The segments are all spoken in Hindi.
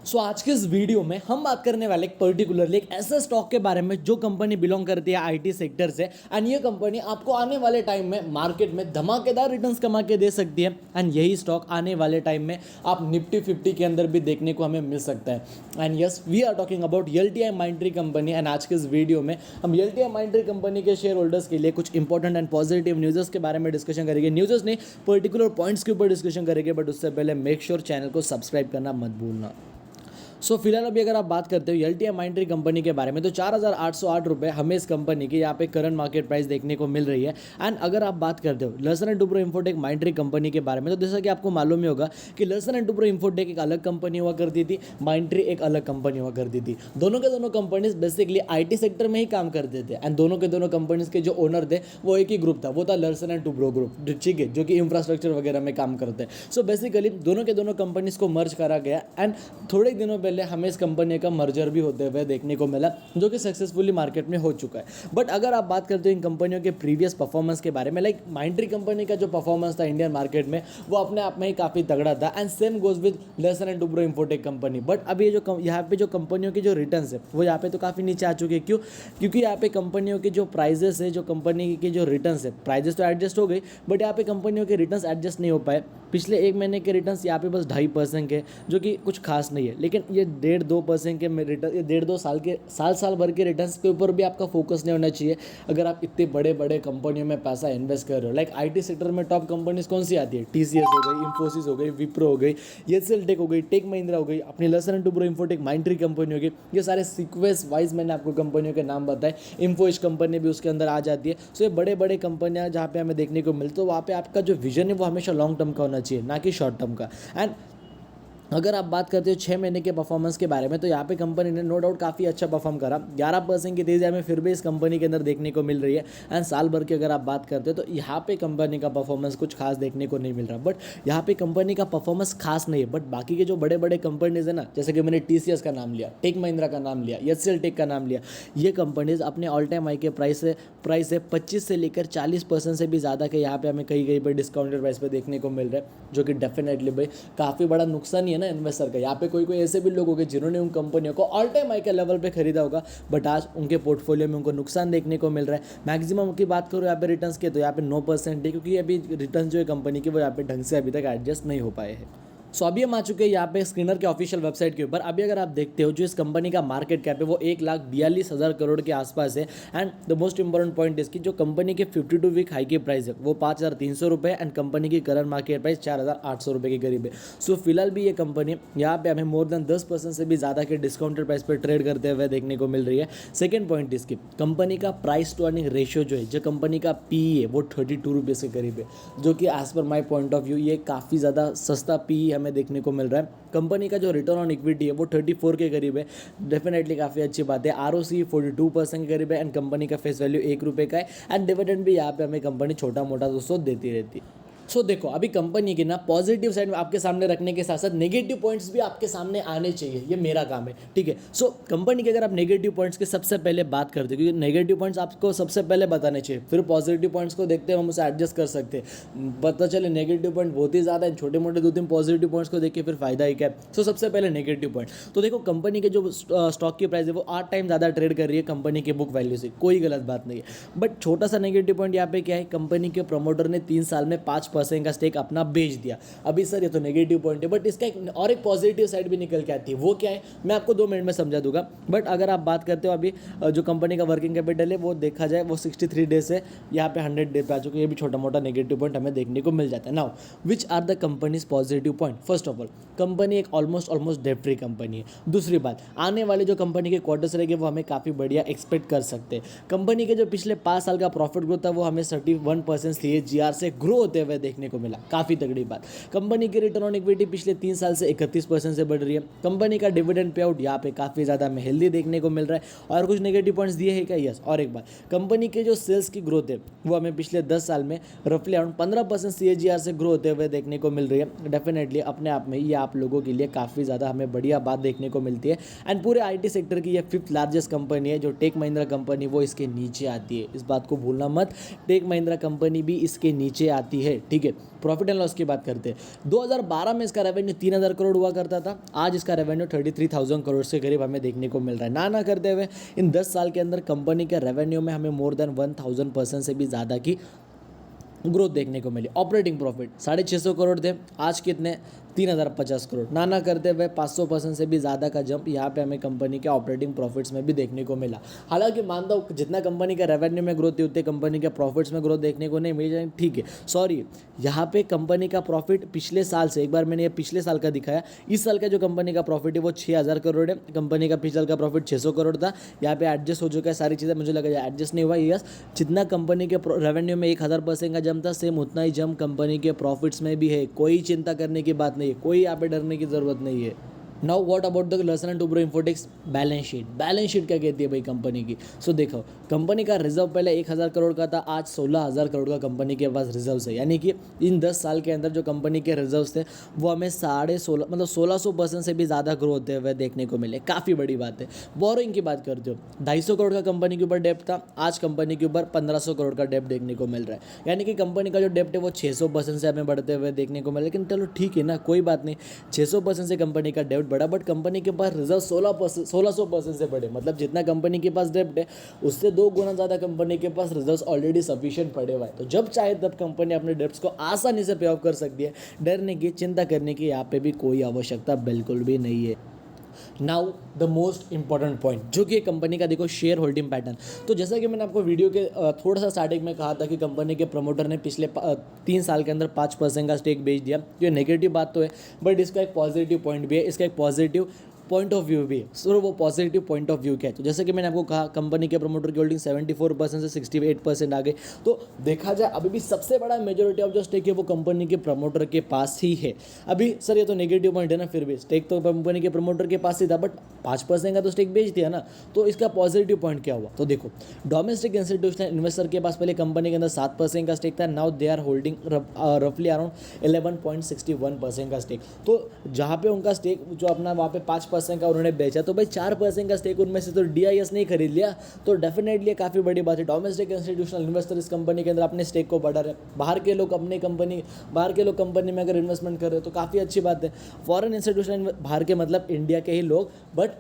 सो आज के इस वीडियो में हम बात करने वाले पर्टिकुलरली एक ऐसे स्टॉक के बारे में जो कंपनी बिलोंग करती है आईटी सेक्टर से एंड ये कंपनी आपको आने वाले टाइम में मार्केट में धमाकेदार रिटर्न्स कमा के दे सकती है एंड यही स्टॉक आने वाले टाइम में आप निफ्टी 50 के अंदर भी देखने को हमें मिल सकता है। And yes, we are talking about LTI Mindtree company and आज के इस वीडियो में हम एलटीआई माइंडट्री कंपनी के शेयर होल्डर्स के लिए कुछ इंपॉर्टेंट एंड पॉजिटिव न्यूज़ के बारे में डिस्कशन करेंगे। न्यूज़ नहीं, पर्टिकुलर पॉइंट्स के ऊपर डिस्कशन करेंगे, बट उससे पहले मेक श्योर चैनल को सब्सक्राइब करना मत भूलना। सो फिलहाल अभी अगर आप बात करते हो एलटीआई माइंडट्री कंपनी के बारे में तो 4,808 रुपये हमें इस कंपनी की यहाँ पे करंट मार्केट प्राइस देखने को मिल रही है। एंड अगर आप बात करते हो Larsen and Toubro Infotech Mindtree company के बारे में तो जैसा कि आपको मालूम ही होगा कि लर्सन एंड टुब्रो इंफोटेक एक अलग कंपनी हुआ करती थी, माइंडट्री एक अलग कंपनी हुआ करती थी। दोनों के दोनों कंपनीज बेसिकली आईटी सेक्टर में ही काम करते थे एंड दोनों के दोनों कंपनीज के जो ओनर थे वो एक ही ग्रुप था, वो था लर्सन एंड टुब्रो ग्रुप, ठीक है, जो कि इंफ्रास्ट्रक्चर वगैरह में काम करते हैं। सो बेसिकली दोनों के दोनों कंपनीज को मर्ज करा गया एंड थोड़े दिनों पहले हमें इस कंपनी का मर्जर भी होते हुए देखने को मिला जो कि सक्सेसफुली मार्केट में हो चुका है। बट अगर आप बात करते हो इन कंपनियों के प्रीवियस परफॉर्मेंस के बारे में, लाइक माइंडट्री कंपनी का जो परफॉर्मेंस था इंडियन मार्केट में वो अपने आप में ही काफ़ी तगड़ा था and same goes with Larsen and Toubro Infotech company. But अब ये जो यहाँ पे जो कंपनियों की जो रिटर्न्स है वो यहाँ पे तो काफ़ी नीचे आ चुके हैं। क्यों? क्योंकि यहाँ पे कंपनियों के जो प्राइजेस है, जो कंपनी की जो रिटर्न्स है, प्राइजेस तो एडजस्ट हो गई बट यहाँ पे कंपनियों के रिटर्न्स एडजस्ट नहीं हो पाए। पिछले एक महीने के रिटर्न्स यहाँ पे बस 2.5% के, जो कि कुछ खास नहीं है, लेकिन ये 1.5-2% के रिटर्न, ये 1.5-2 साल के साल भर के रिटर्न्स के ऊपर भी आपका फोकस नहीं होना चाहिए अगर आप इतने बड़े बड़े कंपनियों में पैसा इन्वेस्ट कर रहे हो। लाइक आईटी सेक्टर में टॉप कंपनीज कौन सी आती है? टीसीएस हो गई, इंफोसिस हो गई, विप्रो हो गई, एचसीएल टेक हो गई, टेक महिंद्रा हो गई, अपनी Larsen and Toubro Infotech Mindtree company हो गई। ये सारे सीक्वेंस वाइज मैंने आपको कंपनियों के नाम बताए। इंफोइश कंपनी भी उसके अंदर आ जाती है। सो ये बड़े बड़े कंपनियां जहाँ पे हमें देखने को मिलती है, तो वहाँ पे आपका जो विजन है वो हमेशा लॉन्ग टर्म का होना चाहिए, ना कि शॉर्ट टर्म का। एंड अगर आप बात करते हो 6 महीने के परफॉर्मेंस के बारे में तो यहाँ पे कंपनी ने नो डाउट काफ़ी अच्छा परफॉर्म करा। 11% की तेज़ी हमें फिर भी इस कंपनी के अंदर देखने को मिल रही है। एंड साल भर की अगर आप बात करते हो तो यहाँ पे कंपनी का परफॉर्मेंस कुछ खास देखने को नहीं मिल रहा। बट यहाँ पे कंपनी का परफॉर्मेंस खास नहीं है, बट बाकी के जो बड़े बड़े कंपनीज है ना, जैसे कि मैंने टीसीएस का नाम लिया, टेक महिंद्रा का नाम लिया, एचसीएल टेक का नाम लिया, ये कंपनीज अपने ऑल टाइम हाई के प्राइस से 25 से लेकर 40% से भी ज़्यादा के यहाँ पे हमें कहीं पर डिस्काउंटेड प्राइस पर देखने को मिल रहा है, जो कि डेफिनेटली भाई काफ़ी बड़ा नुकसान ही है ना इन्वेस्टर का। यहाँ पे कोई ऐसे भी लोग होंगे जिन्होंने उन कंपनियों को ऑल टाइम हाई के लेवल पे खरीदा होगा, बट आज उनके पोर्टफोलियो में उनको नुकसान देखने को मिल रहा है। मैक्सिमम की बात करूँ यहाँ पे रिटर्न्स के तो यहाँ पे 9% है, क्योंकि अभी रिटर्न जो है कंपनी के वो यहाँ पे ढंग से अभी तक एडजस्ट नहीं हो पाए हैं। सो अभी हम आ चुके हैं यहाँ पे स्क्रीनर के ऑफिशियल वेबसाइट के ऊपर। अभी अगर आप देखते हो जो इस कंपनी का मार्केट कैप है वो 1,42,000 करोड़ के आसपास है। And the most important point इसकी जो कंपनी के 52 वीक हाई की प्राइस है वो 5,300 रुपये एंड कंपनी की करंट मार्केट प्राइस 4,800 रुपये के करीब है। सो फिलहाल भी ये कंपनी यहाँ पे हमें मोर देन 10% से भी ज़्यादा के डिस्काउंटेड प्राइस पर ट्रेड करते हुए देखने को मिल रही है। सेकेंड पॉइंट इसकी कंपनी का प्राइस टू अर्निंग रेशियो जो है, जो कंपनी का पी है वो 32 रुपीज़ के करीब है, जो कि as per my point of view ये काफ़ी ज़्यादा सस्ता पी हमें देखने को मिल रहा है। कंपनी का जो रिटर्न ऑन इक्विटी है वो 34 के करीब है, डेफिनेटली काफ़ी अच्छी बात है। आरओसी 42% के करीब है एंड कंपनी का फेस वैल्यू 1 रुपये का है एंड डिविडेंड भी यहाँ पे हमें कंपनी छोटा मोटा दोस्तों देती रहती है। सो देखो अभी कंपनी की ना पॉजिटिव साइड में आपके सामने रखने के साथ साथ नेगेटिव पॉइंट्स भी आपके सामने आने चाहिए, ये मेरा काम है, ठीक है। सो कंपनी के अगर आप नेगेटिव पॉइंट्स की सबसे पहले बात करते हो, क्योंकि नेगेटिव पॉइंट्स आपको सबसे पहले बताने चाहिए, फिर पॉजिटिव पॉइंट्स को देखते हैं हम उसे एडजस्ट कर सकते हैं। पता चले नेगेटिव पॉइंट बहुत ही ज़्यादा है, छोटे मोटे 2-3 पॉजिटिव पॉइंट्स को देखिए फिर फायदा ही क्या है। सो सबसे पहले नेगेटिव पॉइंट तो देखो कंपनी के जो स्टॉक की प्राइस है वो 8 टाइम ज़्यादा ट्रेड कर रही है कंपनी के बुक वैल्यू से, कोई गलत बात नहीं है। बट छोटा सा नेगेटिव पॉइंट यहाँ पे क्या है, कंपनी के प्रमोटर ने 3 साल में 5% का स्टेक अपना बेच दिया। अभी सर ये तो नेगेटिव पॉइंट है, बट इसका एक पॉजिटिव साइड भी निकल के आती है। वो क्या है मैं आपको 2 मिनट में समझा दूंगा। बट अगर आप बात करते हो अभी जो कंपनी का वर्किंग कैपिटल है वो देखा जाए वो 63 डेज से यहाँ पे 100 डे पे आ चुके हैं। ये भी छोटा मोटा नेगेटिव पॉइंट हमें देखने को मिल जाता है। Now which are the companies positive point? First of all company एक ऑलमोस्ट डेट फ्री कंपनी है। दूसरी बात, आने वाले जो कंपनी के क्वार्टर्स रहेंगे वो हमें काफ़ी बढ़िया एक्सपेक्ट कर सकते हैं। कंपनी के जो पिछले 5 साल का प्रॉफिट ग्रोथ था वो हमें 31% CAGR से ग्रो होते हुए देखने को मिला, काफ़ी तगड़ी बात। कंपनी की रिटर्न ऑन इक्विटी पिछले 3 साल से 31% से बढ़ रही है। कंपनी का डिविडेंड पे आउट यहाँ पे काफ़ी ज़्यादा हमें हेल्दी देखने को मिल रहा है। और कुछ नेगेटिव पॉइंट्स दिए हैं क्या? यस। और एक बात, कंपनी के जो सेल्स की ग्रोथ है वो हमें पिछले 10 साल में रफली अराउंड 15% CAGR से ग्रो होते हुए देखने को मिल रही है। डेफिनेटली अपने आप में ये आप लोगों के लिए काफ़ी ज़्यादा हमें बढ़िया बात देखने को मिलती है। एंड पूरे IT सेक्टर की ये 5th लार्जेस्ट कंपनी है। जो टेक महिंद्रा कंपनी वो इसके नीचे आती है, इस बात को भूलना मत, टेक महिंद्रा कंपनी भी इसके नीचे आती है, ठीक है। प्रॉफिट एंड लॉस की बात करते हैं, 2012 में इसका रेवेन्यू 3000 करोड़ हुआ करता था, आज इसका रेवेन्यू 33,000 करोड़ से करीब हमें देखने को मिल रहा है। ना करते हुए इन 10 साल के अंदर कंपनी के रेवेन्यू में हमें मोर देन 1000% से भी ज़्यादा की ग्रोथ देखने को मिली। ऑपरेटिंग प्रॉफिट 650 करोड़ थे, आज कितने 3050 करोड़। ना करते हुए 500% से भी ज़्यादा का जंप यहाँ पे हमें कंपनी के ऑपरेटिंग प्रॉफिट्स में भी देखने को मिला। हालांकि मानता हूँ जितना कंपनी का रेवेन्यू में ग्रोथ थी उतने कंपनी के प्रॉफिट्स में ग्रोथ देखने को नहीं मिली, ठीक है। सॉरी, यहाँ पे कंपनी का प्रॉफिट पिछले साल से, एक बार मैंने ये पिछले साल का दिखाया, इस साल का जो कंपनी का प्रॉफिट है वो 6000 करोड़ है। कंपनी का पिछले साल का प्रॉफिट 600 करोड़ था, यहाँ पे एडजस्ट हो चुका है सारी चीज़ें, मुझे लगा एडजस्ट नहीं हुआ। यस, जितना कंपनी के रेवेन्यू में 1000% का जंप था, सेम उतना ही जंप कंपनी के प्रॉफिट्स में भी है। कोई चिंता करने की बात नहीं है, कोई यहाँ पे डरने की जरूरत नहीं है। Now what about the Larsen and Toubro Infotech's balance sheet. Balance sheet क्या कहती है भाई कंपनी की? सो देखो, कंपनी का रिजर्व पहले 1000 करोड़ का था, आज 16000 करोड़ का कंपनी के पास रिजर्व है। यानी कि इन 10 साल के अंदर जो कंपनी के रिजर्व थे वो हमें 1600% से भी ज़्यादा ग्रो होते हुए देखने को मिले। काफ़ी बड़ी बात है। बोरोइंग की बात करते हो, 250 करोड़ का कंपनी के ऊपर डेप्ट था, आज कंपनी के ऊपर 1500 करोड़ का डेप्ट देखने को मिल रहा है। यानी कि कंपनी का जो डेप्ट है वो 600% से हमें बढ़ते हुए देखने को मिला। लेकिन चलो ठीक है ना, कोई बात नहीं, 600% से कंपनी का डेप्ट बढ़ा, बट कंपनी के पास रिजर्व 1600% से बढ़े। मतलब जितना कंपनी के पास डेप्ट है उससे 2 गुना ज़्यादा कंपनी के पास रिजर्व ऑलरेडी सफिशिएंट पड़े हुआ है। तो जब चाहे तब कंपनी अपने डेप्ट्स को आसानी से पे ऑफ कर सकती है। डरने की, चिंता करने की यहाँ पे भी कोई आवश्यकता बिल्कुल भी नहीं है। Now the most important point, जो कि कंपनी का देखो शेयर होल्डिंग पैटर्न। तो जैसा कि मैंने आपको वीडियो के थोड़ा सा स्टार्टिंग में कहा था कि कंपनी के प्रमोटर ने पिछले 3 साल के अंदर 5% का स्टेक बेच दिया। तो ये नेगेटिव बात तो है, बट इसका एक पॉजिटिव पॉइंट भी है, इसका एक पॉजिटिव पॉइंट ऑफ व्यू भी है। सो वो पॉजिटिव पॉइंट ऑफ व्यू क्या है? तो जैसे कि मैंने आपको कहा, कंपनी के प्रमोटर की होल्डिंग 74% से 68% आ गई। तो देखा जाए अभी भी सबसे बड़ा मेजोरिटी ऑफ जो स्टेक है वो कंपनी के प्रमोटर के पास ही है। अभी सर ये तो नेगेटिव पॉइंट है ना, फिर भी स्टेक तो कंपनी के प्रमोटर के पास ही था, बट 5% का तो स्टेक बेच दिया ना। तो इसका पॉजिटिव पॉइंट क्या हुआ? तो देखो, डोमेस्टिक इंस्टीट्यूशनल इन्वेस्टर के पास पहले कंपनी के अंदर 7% का स्टेक था, नाउ दे आर होल्डिंग रफली अराउंड 11.61% का स्टेक। तो जहाँ पे उनका स्टेक जो अपना वहाँ पे 5% का उन्होंने बेचा, तो भाई 4% का स्टेक उनमें से तो DIS नहीं खरीद लिया, तो डेफिनेटली काफ़ी बड़ी बात है। डोमेस्टिक इंस्टीट्यूशनल इन्वेस्टर इस कंपनी के अंदर अपने स्टेक को बढ़ा रहे। बाहर के लोग कंपनी में अगर इन्वेस्टमेंट कर रहे हो तो काफ़ी अच्छी बात है। फॉरेन इंस्टीट्यूशनल, बाहर के मतलब इंडिया के ही लोग, बट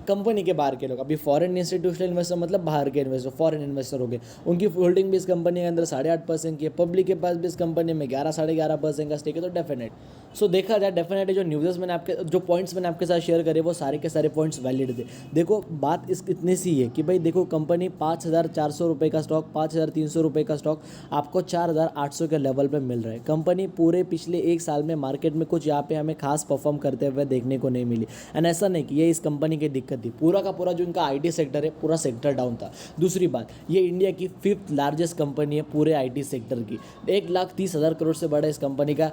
कंपनी के बाहर के लोग। अभी फॉरेन इंस्टीट्यूशनल इन्वेस्टर मतलब बाहर के इन्वेस्टर, फॉरेन इन्वेस्टर हो गए, उनकी होल्डिंग भी इस कंपनी के अंदर 8.5% की है। पब्लिक के पास भी इस कंपनी में 11-11.5% का स्टेक है। तो डेफिनेट, सो देखा जाए डेफिनेटली जो न्यूज़ मैंने आपके, जो पॉइंट्स मैंने आपके साथ शेयर करे वो सारे के सारे पॉइंट्स वैलिड थे। देखो बात इतनी सी है कि भाई देखो, कंपनी 5400 रुपये का स्टॉक, 5300 रुपये का स्टॉक आपको 4800 के लेवल पे मिल रहा है। कंपनी पूरे पिछले 1 साल में मार्केट में कुछ यहाँ पे हमें खास परफॉर्म करते हुए देखने को नहीं मिली। एंड ऐसा नहीं कि ये इस कंपनी की दिक्कत थी, पूरा का पूरा जो इनका IT सेक्टर है पूरा सेक्टर डाउन था। दूसरी बात, ये इंडिया की 5th लार्जेस्ट कंपनी है पूरे IT सेक्टर की। 1,30,000 करोड़ से बड़ा इस कंपनी का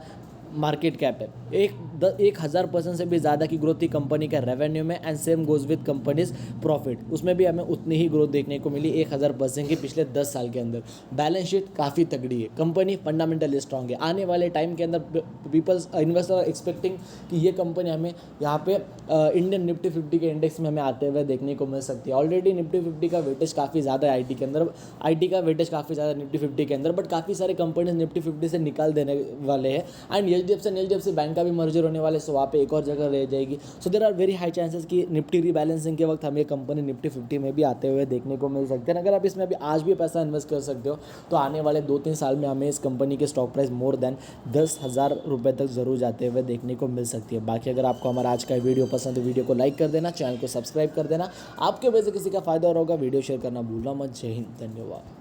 मार्केट कैप है। 1000% से भी ज़्यादा की ग्रोथ थी कंपनी का रेवेन्यू में। And same goes with companies profit, उसमें भी हमें उतनी ही ग्रोथ देखने को मिली 1000% की पिछले 10 साल के अंदर। बैलेंस शीट काफ़ी तगड़ी है, कंपनी फंडामेंटली स्ट्रॉन्ग है। आने वाले टाइम के अंदर पीपल्स इन्वेस्टर आर एक्सपेक्टिंग कि ये कंपनी हमें यहाँ पे इंडियन निफ्टी 50 के इंडेक्स में हमें आते हुए देखने को मिल सकती है। ऑलरेडी निफ्टी 50 का वेटेज काफ़ी ज़्यादा है IT के अंदर, IT का वेटेज काफ़ी ज़्यादा निफ्टी 50 के अंदर, बट काफ़ी सारे कंपनीज निफ्टी 50 से निकाल देने वाले हैं। एंड HDFC बैंक का भी मर्जर होने वाले, सो वहाँ पे एक और जगह रह जाएगी। So there are very high chances कि निफ्टी रीबैलेंसिंग के वक्त हमें ये कंपनी निफ्टी 50 में भी आते हुए देखने को मिल सकते हैं। अगर आप इसमें अभी आज भी पैसा इन्वेस्ट कर सकते हो तो आने वाले 2-3 साल में हमें इस कंपनी के स्टॉक प्राइस मोर देन 10,000 रुपये तक जरूर जाते हुए देखने को मिल सकती है। बाकी अगर आपको हमारा आज का वीडियो पसंद है, वीडियो को लाइक कर देना, चैनल को सब्सक्राइब कर देना। आपके वजह से किसी का फायदा हो रहा होगा, वीडियो शेयर करना भूलना मत। जय हिंद, धन्यवाद।